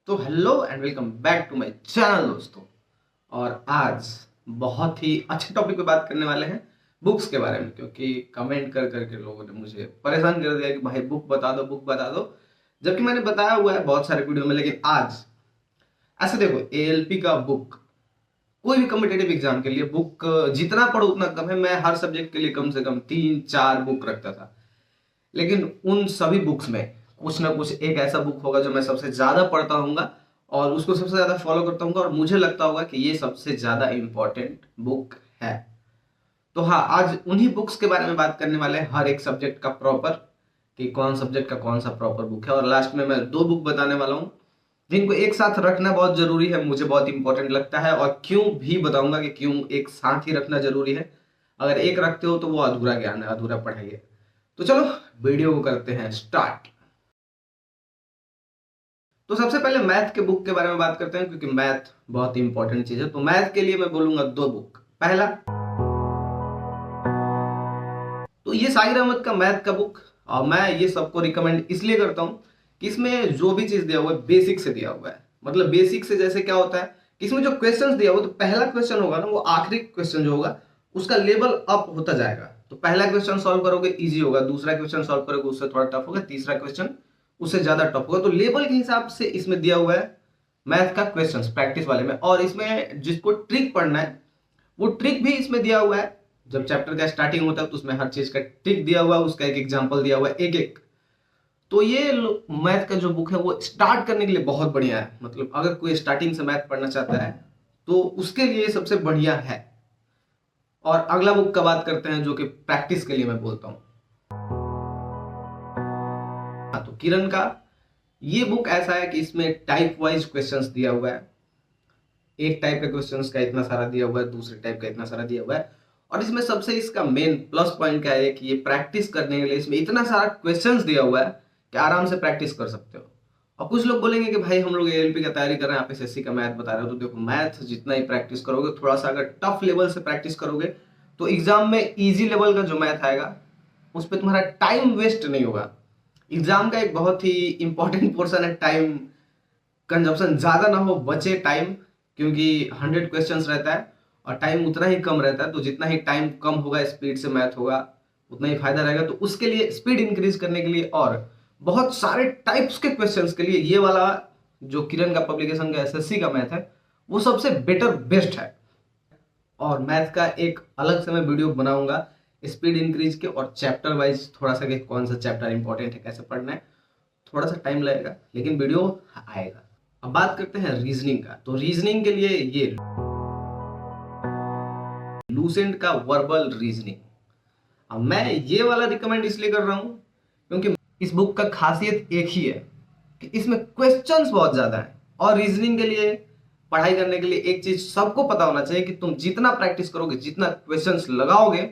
तो hello and welcome back to my channel दोस्तों। और आज बहुत ही अच्छे टॉपिक पे बात करने वाले हैं, बुक्स के बारे में। क्योंकि कमेंट कर करके लोगों ने मुझे परेशान कर दिया कि भाई बुक बता दो, बुक बता दो। जबकि मैंने बताया हुआ है बहुत सारे वीडियो में, लेकिन आज ऐसे देखो, एएलपी का बुक, कोई भी कॉम्पिटेटिव एग्जाम के लिए बुक जितना पढ़ो उतना कम है। मैं हर सब्जेक्ट के लिए कम से कम 3-4 बुक रखता था, लेकिन उन सभी बुक्स में कुछ ना कुछ एक ऐसा बुक होगा जो मैं सबसे ज्यादा पढ़ता हूँगा और उसको सबसे ज्यादा फॉलो करता हूँ और मुझे लगता होगा कि ये सबसे ज्यादा इंपॉर्टेंट बुक है। तो हाँ, आज उन्हीं बुक्स के बारे में बात करने वाले हैं, हर एक सब्जेक्ट का प्रॉपर, कि कौन सब्जेक्ट का कौन सा प्रॉपर बुक है। और लास्ट में मैं 2 बुक बताने वाला हूँ जिनको एक साथ रखना बहुत जरूरी है, मुझे बहुत इंपॉर्टेंट लगता है। और क्यों भी बताऊंगा कि क्यों एक साथ ही रखना जरूरी है। अगर एक रखते हो तो वो अधूरा ज्ञान है, अधूरा पढ़ाई है। तो चलो वीडियो को करते हैं स्टार्ट। तो सबसे पहले मैथ के बुक के बारे में बात करते हैं, क्योंकि मैथ बहुत ही इंपॉर्टेंट चीज है। तो मैथ के लिए मैं बोलूंगा 2 बुक। पहला तो ये साहिर अहमद का मैथ का बुक, और मैं ये सबको रिकमेंड इसलिए करता हूं कि इसमें जो भी चीज दिया हुआ है बेसिक से दिया हुआ है। मतलब बेसिक से जैसे क्या होता है कि इसमें जो क्वेश्चंस दिया हुआ, तो पहला क्वेश्चन होगा ना, वो आखिरी क्वेश्चन जो होगा उसका लेवल अप होता जाएगा। तो पहला क्वेश्चन सॉल्व करोगे इजी होगा, दूसरा क्वेश्चन सॉल्व करोगे उससे थोड़ा टफ होगा, तीसरा क्वेश्चन उससे ज्यादा टफ होगा। तो लेवल के हिसाब से इसमें दिया हुआ है मैथ का क्वेश्चंस प्रैक्टिस वाले में। और इसमें जिसको ट्रिक पढ़ना है वो ट्रिक भी इसमें दिया हुआ है। जब चैप्टर का स्टार्टिंग होता है तो उसमें हर चीज का ट्रिक दिया हुआ है, उसका एक एग्जांपल दिया हुआ है, एक एक। तो ये मैथ का जो बुक है वो स्टार्ट करने के लिए बहुत बढ़िया है। मतलब अगर कोई स्टार्टिंग से मैथ पढ़ना चाहता है तो उसके लिए सबसे बढ़िया है। और अगला बुक का बात करते हैं जो कि प्रैक्टिस के लिए मैं बोलता हूं। हाँ, तो किरण का ये बुक ऐसा है कि इसमें टाइप वाइज क्वेश्चंस दिया हुआ है। एक टाइप का क्वेश्चंस का इतना सारा दिया हुआ है, दूसरे टाइप का इतना सारा दिया हुआ है। और इसमें सबसे इसका मेन प्लस पॉइंट क्या है कि ये प्रैक्टिस करने के लिए इसमें इतना सारा क्वेश्चंस दिया हुआ है कि आराम से प्रैक्टिस कर सकते हो। और कुछ लोग बोलेंगे कि भाई हम लोग एएलपी का तैयारी कर रहे हैं, आप एसएससी का मैथ बता रहे हो। तो देखो, मैथ जितना ही प्रैक्टिस करोगे, थोड़ा सा अगर टफ लेवल से प्रैक्टिस करोगे तो एग्जाम में इजी लेवल का जो मैथ आएगा उस पर तुम्हारा टाइम वेस्ट नहीं होगा। एग्जाम का एक बहुत ही इंपॉर्टेंट पोर्शन है टाइम कंजप्शन, ज्यादा ना हो, बचे टाइम। क्योंकि 100 क्वेश्चंस रहता है और टाइम उतना ही कम रहता है। तो जितना ही टाइम कम होगा, स्पीड से मैथ होगा, उतना ही फायदा रहेगा। तो उसके लिए स्पीड इंक्रीज करने के लिए और बहुत सारे टाइप्स के क्वेश्चंस के लिए ये वाला जो किरण का पब्लिकेशन का एसएससी का मैथ है वो सबसे बेटर बेस्ट है। और मैथ का एक अलग से मैं वीडियो बनाऊंगा स्पीड इंक्रीज के और चैप्टर वाइज थोड़ा सा कि कौन सा चैप्टर इंपॉर्टेंट है, कैसे पढ़ना है। थोड़ा सा टाइम लगेगा लेकिन वीडियो आएगा। अब बात करते हैं रीजनिंग का। तो रीजनिंग के लिए ये लूसेंट का वर्बल रीजनिंग, अब मैं ये वाला रिकमेंड इसलिए कर रहा हूं क्योंकि इस बुक का खासियत एक ही है कि इसमें क्वेश्चंस बहुत ज्यादा है। और रीजनिंग के लिए, पढ़ाई करने के लिए एक चीज सबको पता होना चाहिए कि तुम जितना प्रैक्टिस करोगे, जितना क्वेश्चंस लगाओगे,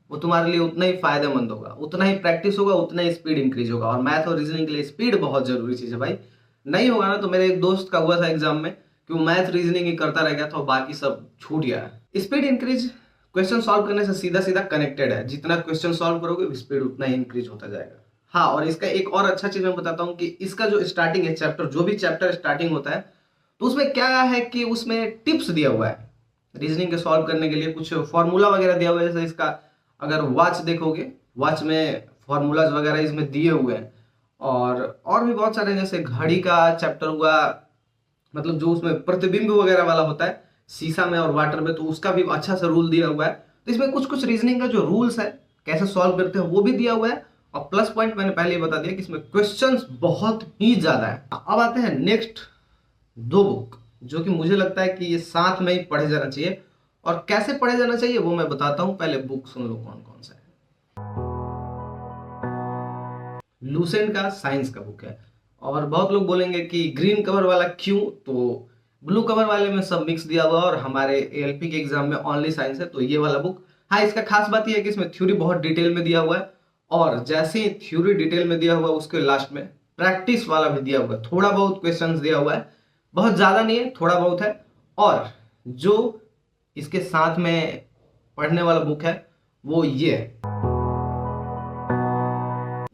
वो तुम्हारे लिए उतना ही फायदेमंद होगा। उतना ही प्रैक्टिस होगा, उतना ही स्पीड इंक्रीज होगा। और मैथ और रीजनिंग के लिए स्पीड बहुत जरूरी चीज है भाई। नहीं होगा ना, तो मेरे एक दोस्त का हुआ था एग्जाम में कि वो मैथ रीजनिंग ही करता रह गया था और बाकी सब छूट गया। स्पीड इंक्रीज क्वेश्चन सॉल्व करने से सीधा सीधा कनेक्टेड है। जितना क्वेश्चन सॉल्व करोगे स्पीड उतना ही इंक्रीज होता जाएगा। हाँ, और इसका एक और अच्छा चीज मैं बताता हूँ कि इसका जो स्टार्टिंग है चैप्टर, जो भी चैप्टर स्टार्टिंग होता है तो उसमें क्या है कि उसमें टिप्स दिया हुआ है रीजनिंग के सॉल्व करने के लिए। कुछ फॉर्मूला वगैरह दिया हुआ है। जैसे इसका अगर वॉच देखोगे, वॉच में फॉर्मूलाज वगैरह इसमें दिए हुए हैं। और भी बहुत सारे, जैसे घड़ी का चैप्टर हुआ, मतलब जो उसमें प्रतिबिंब वगैरह वाला होता है शीशा में और वाटर में, तो उसका भी अच्छा सा रूल दिया हुआ है। तो इसमें कुछ कुछ रीजनिंग का जो रूल्स है, कैसे सॉल्व करते हैं, वो भी दिया हुआ है। और प्लस पॉइंट मैंने पहले ही बता दिया कि इसमें क्वेश्चंस बहुत ही ज्यादा है। अब आते हैं नेक्स्ट 2 बुक जो कि मुझे लगता है कि ये साथ में ही पढ़े जाना चाहिए। और कैसे पढ़े जाना चाहिए वो मैं बताता हूं, पहले बुक सुन लो कौन कौन सा है। लूसेंट का साइंस का बुक है। और बहुत लोग बोलेंगे कि ग्रीन कवर वाला क्यों, तो ब्लू कवर वाले में सब मिक्स दिया हुआ और हमारे एएलपी के एग्जाम में ओनली साइंस है, तो ये वाला बुक। हाँ, इसका खास बात यह है कि इसमें थ्योरी बहुत डिटेल में दिया हुआ है। और जैसे ही थ्योरी डिटेल में दिया हुआ है उसके लास्ट में प्रैक्टिस वाला भी दिया हुआ है। थोड़ा बहुत क्वेश्चंस दिया हुआ है, बहुत ज्यादा नहीं है, थोड़ा बहुत है। और जो इसके साथ में पढ़ने वाला बुक है वो ये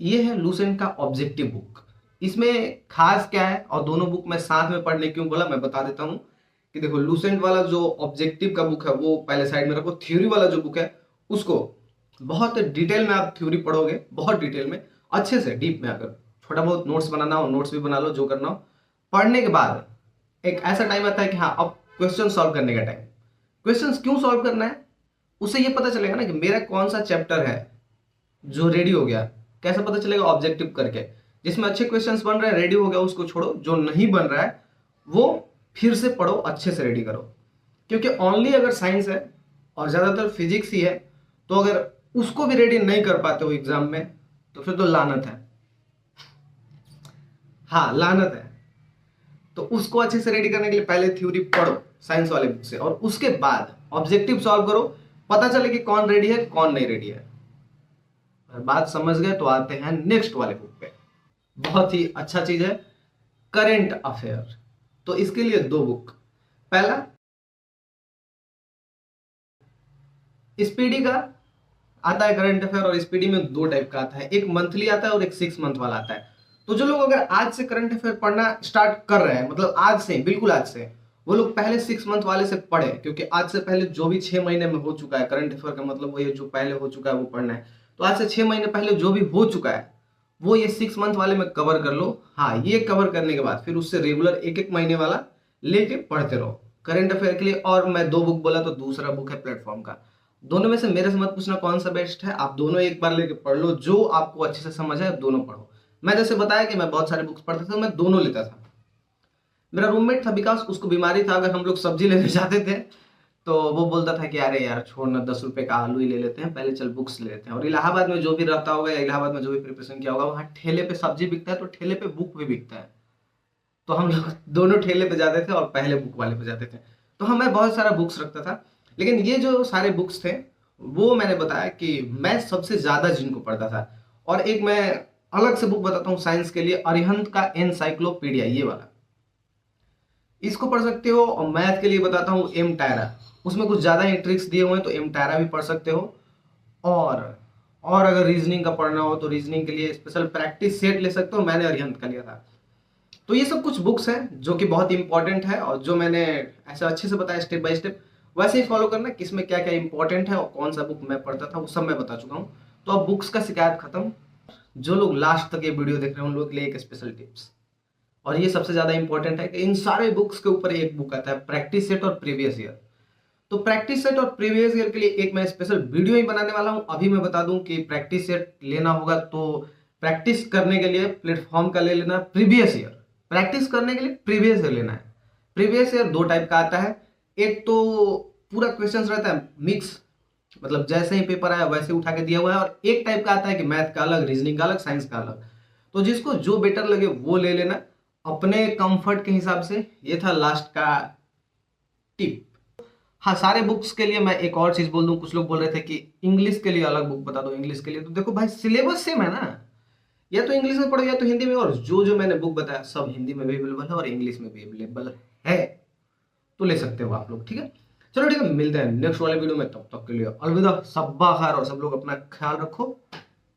है लूसेंट का ऑब्जेक्टिव बुक। इसमें खास क्या है और दोनों बुक मैं साथ में पढ़ने क्यों बोला मैं बता देता हूँ कि देखो, लूसेंट वाला जो ऑब्जेक्टिव का बुक है वो पहले साइड में रखो। थ्योरी वाला जो बुक है उसको बहुत डिटेल में आप थ्योरी पढ़ोगे, बहुत डिटेल में, अच्छे से डीप में आकर। छोटा बहुत नोट्स बनाना हो नोट्स भी बना लो, जो करना हो। पढ़ने के बाद एक ऐसा टाइम आता है कि हाँ, अब क्वेश्चन सॉल्व करने का टाइम। क्वेश्चन क्यों सॉल्व करना है, उससे ये पता चलेगा ना कि मेरा कौन सा चैप्टर है जो रेडी हो गया। कैसे पता चलेगा? ऑब्जेक्टिव करके। जिसमें अच्छे क्वेश्चंस बन रहे हैं रेडी हो गया, उसको छोड़ो। जो नहीं बन रहा है वो फिर से पढ़ो, अच्छे से रेडी करो। क्योंकि ओनली अगर साइंस है और ज्यादातर फिजिक्स ही है, तो अगर उसको भी रेडी नहीं कर पाते हो एग्जाम में, तो फिर तो लानत है। हाँ, लानत है। तो उसको अच्छे से रेडी करने के लिए पहले थ्योरी पढ़ो साइंस वाले बुक से, और उसके बाद ऑब्जेक्टिव सॉल्व करो। पता चले कि कौन रेडी है कौन नहीं रेडी है। बात समझ गए तो आते हैं नेक्स्ट वाले बुक पे। बहुत ही अच्छा चीज है, करंट अफेयर। तो इसके लिए दो बुक। पहला स्पीडी का आता है करंट अफेयर, और स्पीडी में दो टाइप का आता है, एक मंथली आता है और एक 6 मंथ वाला आता है। तो जो लोग अगर आज से करंट अफेयर पढ़ना स्टार्ट कर रहे हैं, मतलब आज से, बिल्कुल आज से, वो लोग पहले 6 मंथ वाले से पढ़े। क्योंकि आज से पहले जो भी 6 महीने में हो चुका है, करंट अफेयर का मतलब वो ये जो पहले हो चुका है वो पढ़ना है। तो आज से 6 महीने पहले जो भी हो चुका है वो ये 6 मंथ वाले में कवर कर लो। हाँ, ये कवर करने के बाद फिर उससे रेगुलर एक एक महीने वाला लेके पढ़ते रहो करंट अफेयर के लिए। और मैं दो बुक बोला तो दूसरा बुक है प्लेटफॉर्म का। दोनों में से मेरे से मत पूछना कौन सा बेस्ट है, आप दोनों एक बार लेके पढ़ लो। जो आपको अच्छे से समझ आए दोनों पढ़ो। मैं जैसे बताया कि मैं बहुत सारे बुक्स पढ़ता था, मैं दोनों लेता था। मेरा रूममेट था विकास, उसको बीमारी था, अगर हम लोग सब्जी लेने जाते थे तो वो बोलता था कि अरे यार छोड़ना, 10 रुपए का आलू ही ले लेते हैं, पहले चल बुक्स ले लेते हैं। और इलाहाबाद में जो भी रहता होगा या इलाहाबाद में जो भी प्रिपरेशन किया होगा, वहाँ ठेले पे सब्जी बिकता है तो ठेले पे बुक भी बिकता है। तो हम लोग दोनों ठेले पे जाते थे और पहले बुक वाले पे जाते थे। तो हाँ, मैं बहुत सारा बुक्स रखता था। लेकिन ये जो सारे बुक्स थे वो मैंने बताया कि मैं सबसे ज्यादा जिनको पढ़ता था। और एक मैं अलग से बुक बताता हूँ साइंस के लिए, अरिहंत का एनसाइक्लोपीडिया, ये वाला, इसको पढ़ सकते हो। और मैथ के लिए बताता हूँ एम टायरा, उसमें कुछ ज्यादा ही ट्रिक्स दिए हुए हैं, तो एम टायरा भी पढ़ सकते हो। और अगर रीजनिंग का पढ़ना हो तो रीजनिंग के लिए स्पेशल प्रैक्टिस सेट ले सकते हो, मैंने अरिहंत का लिया था। तो ये सब कुछ बुक्स हैं जो कि बहुत इंपॉर्टेंट है, और जो मैंने ऐसे अच्छे से बताया स्टेप बाय स्टेप, वैसे ही फॉलो करना किसमें क्या क्या इंपॉर्टेंट है और कौन सा बुक मैं पढ़ता था, वो सब मैं बता चुका हूँ। तो अब बुक्स का शिकायत खत्म। जो लोग लास्ट तक ये वीडियो देख रहे हैं उन लोगों के लिए एक स्पेशल टिप्स, और ये सबसे ज्यादा इंपॉर्टेंट है कि इन सारे बुक्स के ऊपर एक बुक आता है, प्रैक्टिस सेट और प्रीवियस ईयर। तो प्रैक्टिस सेट और प्रीवियस ईयर के लिए एक मैं स्पेशल वीडियो ही बनाने वाला हूं। अभी मैं बता दूं कि प्रैक्टिस सेट लेना होगा तो प्रैक्टिस करने के लिए प्लेटफॉर्म का ले लेना, प्रीवियस ईयर प्रैक्टिस करने के लिए प्रीवियस ईयर लेना है। प्रीवियस ईयर दो टाइप का आता है, एक तो पूरा क्वेश्चंस रहता है मिक्स, मतलब जैसे ही पेपर आया वैसे उठा के दिया हुआ है, और एक टाइप का आता है कि मैथ का अलग, रीजनिंग का अलग, साइंस का अलग। तो जिसको जो बेटर लगे वो ले लेना अपने कंफर्ट के हिसाब से। ये था लास्ट का टिप। हाँ, सारे बुक्स के लिए मैं एक और चीज बोल दूं, कुछ लोग बोल रहे थे कि इंग्लिश के लिए अलग बुक बता दो। इंग्लिश के लिए तो देखो भाई, सिलेबस सेम है ना, या तो इंग्लिश में पढ़ो या तो हिंदी में। और जो जो मैंने बुक बताया सब हिंदी में भी अवेलेबल है और इंग्लिश में भी अवेलेबल है, तो ले सकते हो आप लोग। ठीक है, चलो ठीक है, मिलते हैं नेक्स्ट वाले वीडियो में। तब तक के लिए अलविदा, सब्बा खैर, और सब लोग अपना ख्याल रखो।